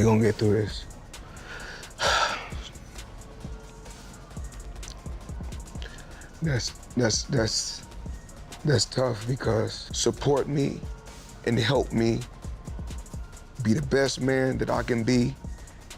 We're gonna get through this. That's tough because support me and help me be the best man that I can be.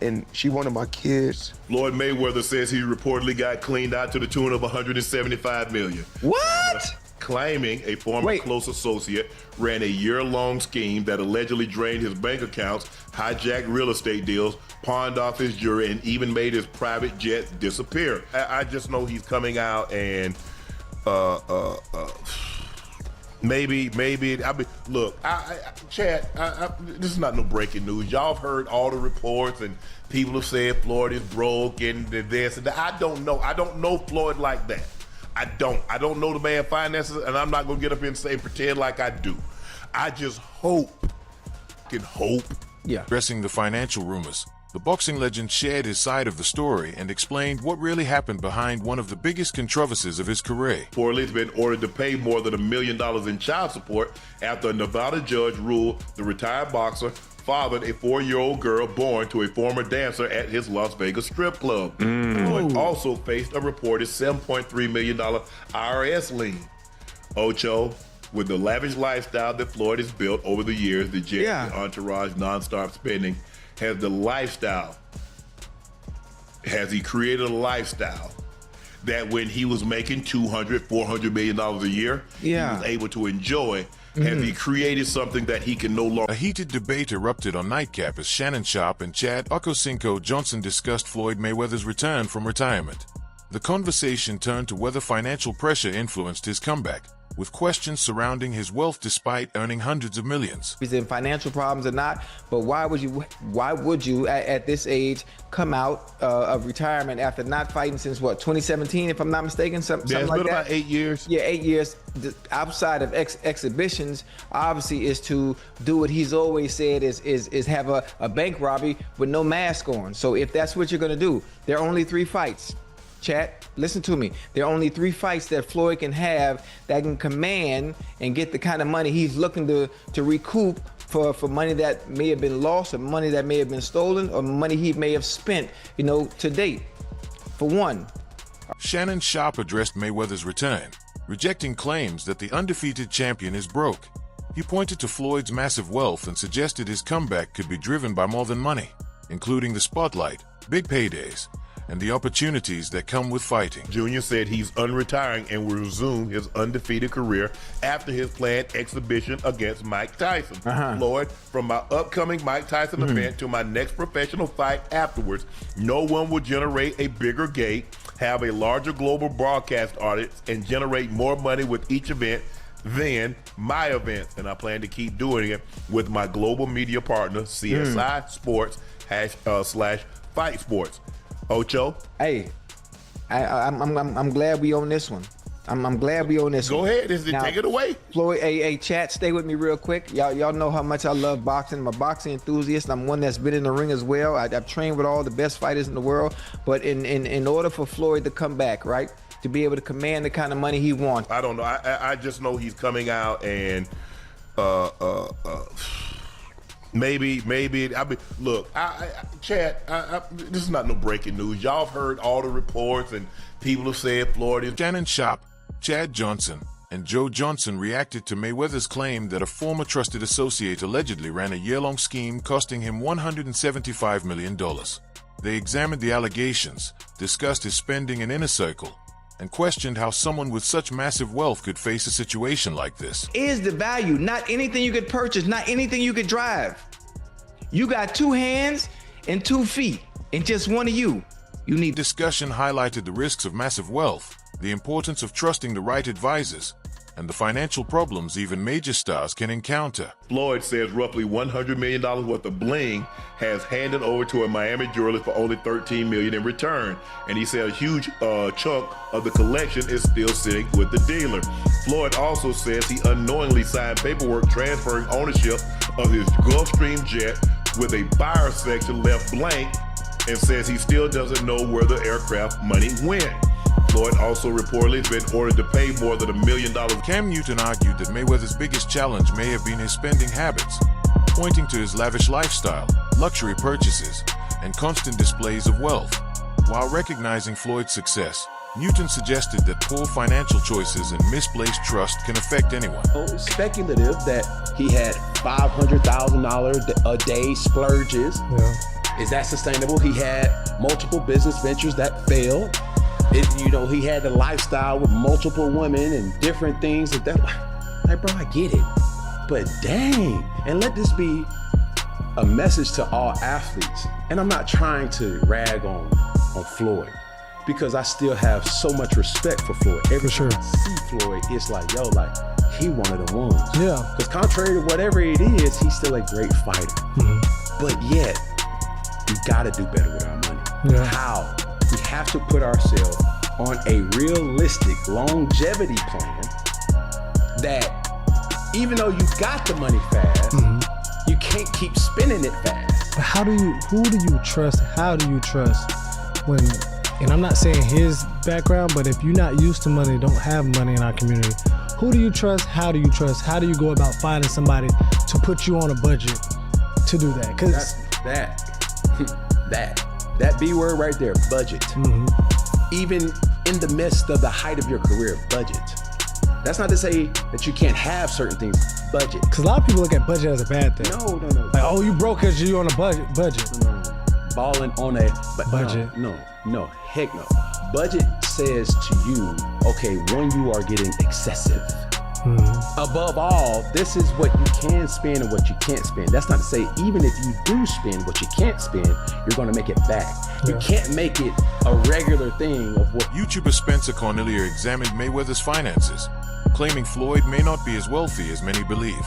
And she one of my kids. Floyd Mayweather says he reportedly got cleaned out to the tune of $175 million. What? Claiming a former close associate ran a year-long scheme that allegedly drained his bank accounts, hijacked real estate deals, pawned off his jewelry, and even made his private jet disappear. I just know he's coming out and maybe. I mean, look, Chad, this is not no breaking news. Y'all have heard all the reports, and people have said Floyd is broke and this and that. I don't know. I don't know Floyd like that. I don't know the man finances, and I'm not gonna get up here and say pretend like I do. I just hope. Yeah. Addressing the financial rumors, the boxing legend shared his side of the story and explained what really happened behind one of the biggest controversies of his career. Reportedly, he's been ordered to pay more than $1 million in child support after a Nevada judge ruled the retired boxer fathered a 4-year-old girl born to a former dancer at his Las Vegas strip club. Floyd also faced a reported $7.3 million IRS lien. Ocho, with the lavish lifestyle that Floyd has built over the years, the jet, the entourage, nonstop spending, has he created a lifestyle that when he was making $200, $400 million a year, he was able to enjoy. Has he created something that he can no longer? A heated debate erupted on Nightcap as Shannon Sharpe and Chad Okocinco Johnson discussed Floyd Mayweather's return from retirement. The conversation turned to whether financial pressure influenced his comeback, with questions surrounding his wealth despite earning hundreds of millions. He's in financial problems or not, but why would you at this age come out of retirement after not fighting since what, 2017, if I'm not mistaken, something like that? It's been about 8 years. Yeah, 8 years. Outside of exhibitions, obviously, is to do what he's always said is have a bank robbery with no mask on. So if that's what you're gonna do, there are only 3 fights. Chat, listen to me. There are only 3 fights that Floyd can have that can command and get the kind of money he's looking to recoup for money that may have been lost, or money that may have been stolen, or money he may have spent, to date. For one. Shannon Sharpe addressed Mayweather's return, rejecting claims that the undefeated champion is broke. He pointed to Floyd's massive wealth and suggested his comeback could be driven by more than money, including the spotlight, big paydays, and the opportunities that come with fighting. Jr. said he's unretiring and will resume his undefeated career after his planned exhibition against Mike Tyson. Floyd, from my upcoming Mike Tyson event to my next professional fight afterwards, no one will generate a bigger gate, have a larger global broadcast audience, and generate more money with each event than my events. And I plan to keep doing it with my global media partner, CSI Sports / Fight Sports. Ocho? Hey, I'm glad we on this one. I'm glad we on this one. Go ahead, take it away. Floyd, hey, chat, stay with me real quick. Y'all know how much I love boxing. I'm a boxing enthusiast. I'm one that's been in the ring as well. I've trained with all the best fighters in the world. But in order for Floyd to come back, right, to be able to command the kind of money he wants. I don't know. I just know he's coming out and Maybe. I mean, look, Chad, this is not no breaking news. Y'all have heard all the reports, and people have said Floyd is. Shannon Sharpe, Chad Johnson, and Joe Johnson reacted to Mayweather's claim that a former trusted associate allegedly ran a year-long scheme costing him $175 million. They examined the allegations, discussed his spending in Inner Circle, and questioned how someone with such massive wealth could face a situation like this. Is the value, not anything you could purchase, not anything you could drive. You got 2 hands and 2 feet, and just one of you. You need. Discussion highlighted the risks of massive wealth, the importance of trusting the right advisors, and the financial problems even major stars can encounter. Floyd says roughly $100 million worth of bling has handed over to a Miami jeweler for only $13 million in return. And he said a huge chunk of the collection is still sitting with the dealer. Floyd also says he unknowingly signed paperwork transferring ownership of his Gulfstream jet with a buyer section left blank, and says he still doesn't know where the aircraft money went. Floyd also reportedly has been ordered to pay more than $1 million. Cam Newton argued that Mayweather's biggest challenge may have been his spending habits, pointing to his lavish lifestyle, luxury purchases, and constant displays of wealth. While recognizing Floyd's success, Newton suggested that poor financial choices and misplaced trust can affect anyone. It's speculative that he had $500,000 a day splurges. Yeah. Is that sustainable? He had multiple business ventures that failed. He had the lifestyle with multiple women and different things. Like, bro, I get it. But dang, and let this be a message to all athletes. And I'm not trying to rag on Floyd, because I still have so much respect for Floyd. Every For sure. time I see Floyd, it's like, he one of the ones. Yeah. Because contrary to whatever it is, he's still a great fighter. Mm-hmm. But yet, we gotta do better with our money. Yeah. How? We have to put ourselves on a realistic longevity plan that even though you got the money fast, you can't keep spending it fast. But who do you trust? How do you trust when, and I'm not saying his background, but if you're not used to money, don't have money in our community, who do you trust? How do you trust? How do you go about finding somebody to put you on a budget to do that? Because that B word right there, budget. Even in the midst of the height of your career, budget. That's not to say that you can't have certain things, budget. Because a lot of people look at budget as a bad thing. No. Like, oh, you broke because you on a budget. No. Balling on a budget. No, heck no. Budget says to you, okay, when you are getting excessive. Above all, this is what you can spend and what you can't spend. That's not to say even if you do spend what you can't spend, you're going to make it back. You can't make it a regular thing of what. YouTuber Spencer Cornelia examined Mayweather's finances, claiming Floyd may not be as wealthy as many believe.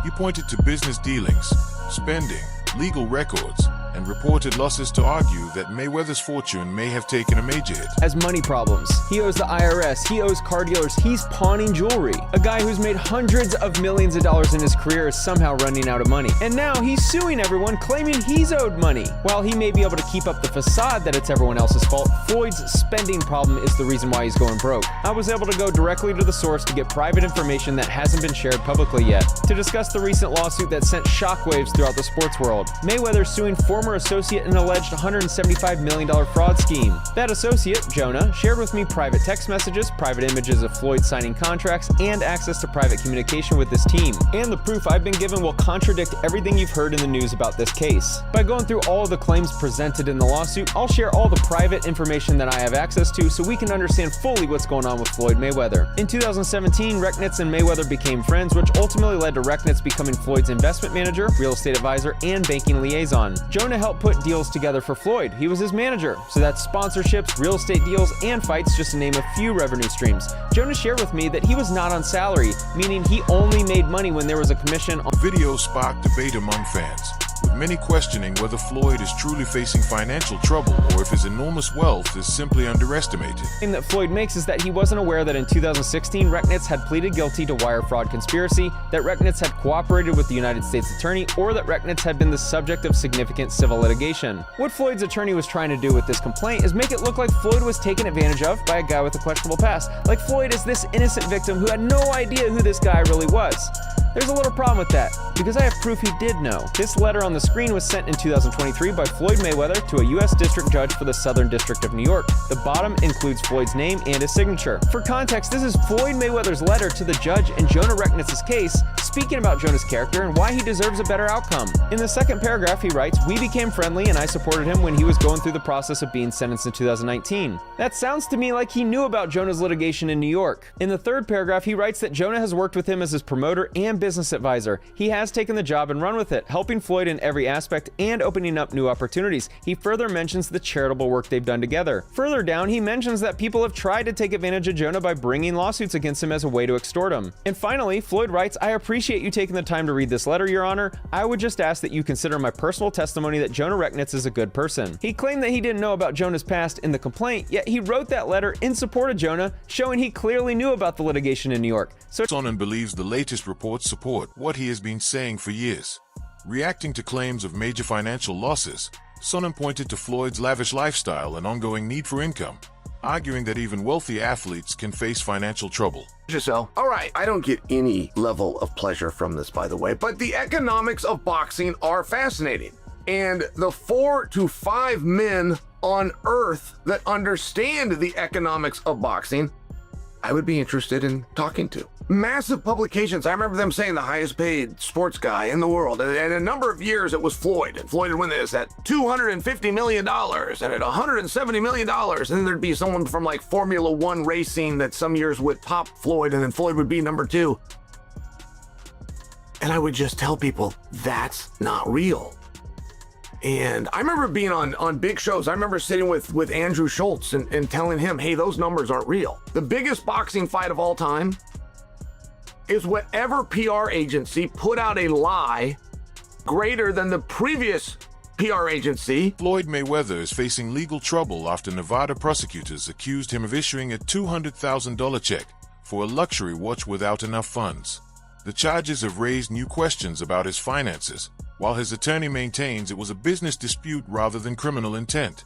He pointed to business dealings, spending, legal records, and reported losses to argue that Mayweather's fortune may have taken a major hit. Has money problems. He owes the IRS. He owes car dealers. He's pawning jewelry. A guy who's made hundreds of millions of dollars in his career is somehow running out of money. And now he's suing everyone, claiming he's owed money. While he may be able to keep up the facade that it's everyone else's fault, Floyd's spending problem is the reason why he's going broke. I was able to go directly to the source to get private information that hasn't been shared publicly yet, to discuss the recent lawsuit that sent shockwaves throughout the sports world. Mayweather suing former associate in an alleged $175 million fraud scheme. That associate, Jonah, shared with me private text messages, private images of Floyd signing contracts, and access to private communication with his team. And the proof I've been given will contradict everything you've heard in the news about this case. By going through all of the claims presented in the lawsuit, I'll share all the private information that I have access to so we can understand fully what's going on with Floyd Mayweather. In 2017, Recknitz and Mayweather became friends, which ultimately led to Recknitz becoming Floyd's investment manager, real estate advisor, and banking liaison. Jonah helped put deals together for Floyd. He was his manager. So that's sponsorships, real estate deals, and fights, just to name a few revenue streams. Jonah shared with me that he was not on salary, meaning he only made money when there was a commission on. The video sparked debate among fans, with many questioning whether Floyd is truly facing financial trouble or if his enormous wealth is simply underestimated. The claim that Floyd makes is that he wasn't aware that in 2016, Recknitz had pleaded guilty to wire fraud conspiracy, that Recknitz had cooperated with the United States attorney, or that Recknitz had been the subject of significant civil litigation. What Floyd's attorney was trying to do with this complaint is make it look like Floyd was taken advantage of by a guy with a questionable past, like Floyd is this innocent victim who had no idea who this guy really was. There's a little problem with that, because I have proof he did know. This letter on the screen was sent in 2023 by Floyd Mayweather to a U.S. District Judge for the Southern District of New York. The bottom includes Floyd's name and his signature. For context, this is Floyd Mayweather's letter to the judge in Jonah Recknitz's case, speaking about Jonah's character and why he deserves a better outcome. In the second paragraph, he writes, "We became friendly and I supported him when he was going through the process of being sentenced in 2019. That sounds to me like he knew about Jonah's litigation in New York. In the third paragraph, he writes that Jonah has worked with him as his promoter and business advisor. He has taken the job and run with it, helping Floyd in every aspect and opening up new opportunities. He further mentions the charitable work they've done together. Further down, he mentions that people have tried to take advantage of Jonah by bringing lawsuits against him as a way to extort him. And finally, Floyd writes, "I appreciate you taking the time to read this letter, Your Honor. I would just ask that you consider my personal testimony that Jonah Recknitz is a good person." He claimed that he didn't know about Jonah's past in the complaint, yet he wrote that letter in support of Jonah, showing he clearly knew about the litigation in New York. So Sonnen believes the latest reports support what he has been saying for years. Reacting to claims of major financial losses, Sonnen pointed to Floyd's lavish lifestyle and ongoing need for income. arguing that even wealthy athletes can face financial trouble. Giselle. All right, I don't get any level of pleasure from this, by the way, but the economics of boxing are fascinating. And the 4 to 5 men on earth that understand the economics of boxing, I would be interested in talking to. Massive publications. I remember them saying the highest paid sports guy in the world. And a number of years it was Floyd. And Floyd would win this at $250 million and at $170 million. And then there'd be someone from like Formula One racing that some years would top Floyd, and then Floyd would be number 2. And I would just tell people, that's not real. And I remember being on big shows. I remember sitting with Andrew Schultz and telling him, hey, those numbers aren't real. The biggest boxing fight of all time is whatever PR agency put out a lie greater than the previous PR agency. Floyd Mayweather is facing legal trouble after Nevada prosecutors accused him of issuing a $200,000 check for a luxury watch without enough funds. The charges have raised new questions about his finances, while his attorney maintains it was a business dispute rather than criminal intent.